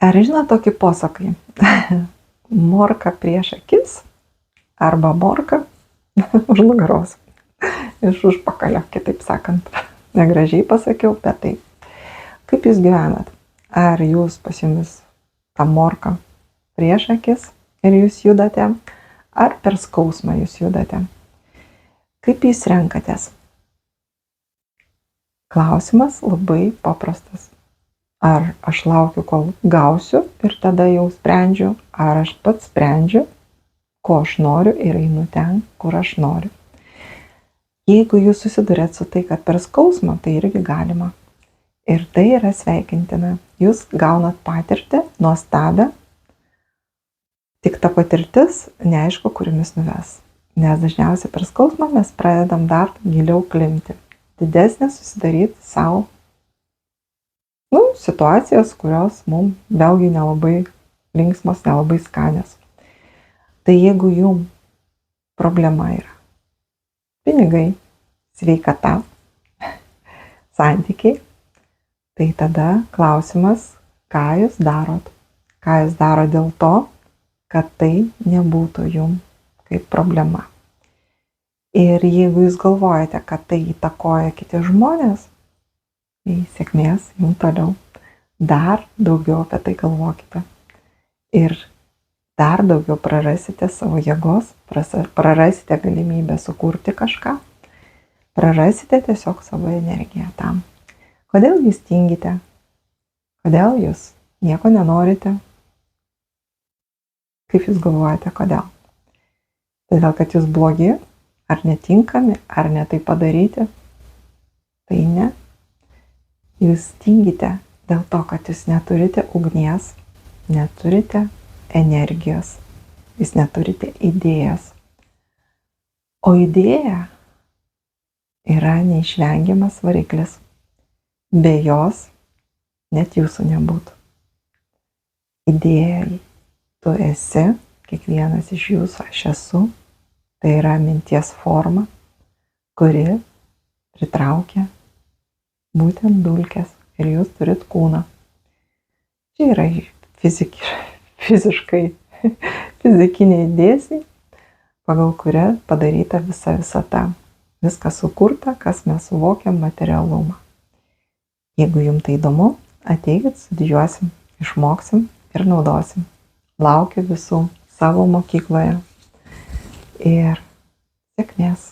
Ar žinot tokį posakį? Morka prieš akis arba morka už nugaros. Iš užpakalio, kitaip sakant. Negražiai pasakiau, bet taip. Kaip jūs gyvenat? Ar jūs pas jumis tą morką prieš akis ir jūs judate, ar per skausmą jūs judate? Kaip jūs renkatės? Klausimas labai paprastas. Ar aš laukiu, kol gausiu ir tada jau sprendžiu, ar aš pats sprendžiu, ko aš noriu ir einu ten, kur aš noriu. Jeigu jūs susidurėt su tai, kad per skausmą, tai irgi galima. Ir tai yra sveikintina. Jūs gaunat patirtį, nuostabią, tik ta patirtis neaišku, kurimis nuves. Nes dažniausiai per skausmą mes pradedam dar giliau klimti. Didesnė susidaryti savo situacijas, kurios mums vėlgi nelabai linksmos, nelabai skanios. Tai jeigu jums problema yra pinigai, sveikata, santykiai, tai tada klausimas, ką jūs darot. Ką jūs darot dėl to, kad tai nebūtų jums kaip problema. Ir jeigu jūs galvojate, kad tai įtakoja kiti žmonės, tai sėkmės jums toliau. Dar daugiau apie tai galvokite. Ir dar daugiau prarasite savo jėgos, prarasite galimybę sukurti kažką, prarasite tiesiog savo energiją tam. Kodėl jūs tingite? Kodėl jūs nieko nenorite? Kaip jūs galvojate, kodėl? Todėl, kad jūs blogi, ar netinkami, ar ne tai padaryti? Tai ne. Jūs tingite dėl to, kad jūs neturite ugnies, neturite energijos, jūs neturite idėjos. O idėja yra neišvengiamas variklis. Be jos net jūsų nebūtų. Idėja, tu esi, kiekvienas iš jūsų, aš esu, tai yra minties forma, kuri pritraukia būtent dulkes ir jūs turit kūną. Čia yra fizikiniai dėsniai, pagal kurią padaryta visa visata. Viskas sukurta, kas mes suvokiam materialumą. Jeigu jums tai įdomu, ateikit, studijuosim, išmoksim ir naudosim. Laukiu visų savo mokykloje. Ir sėkmės.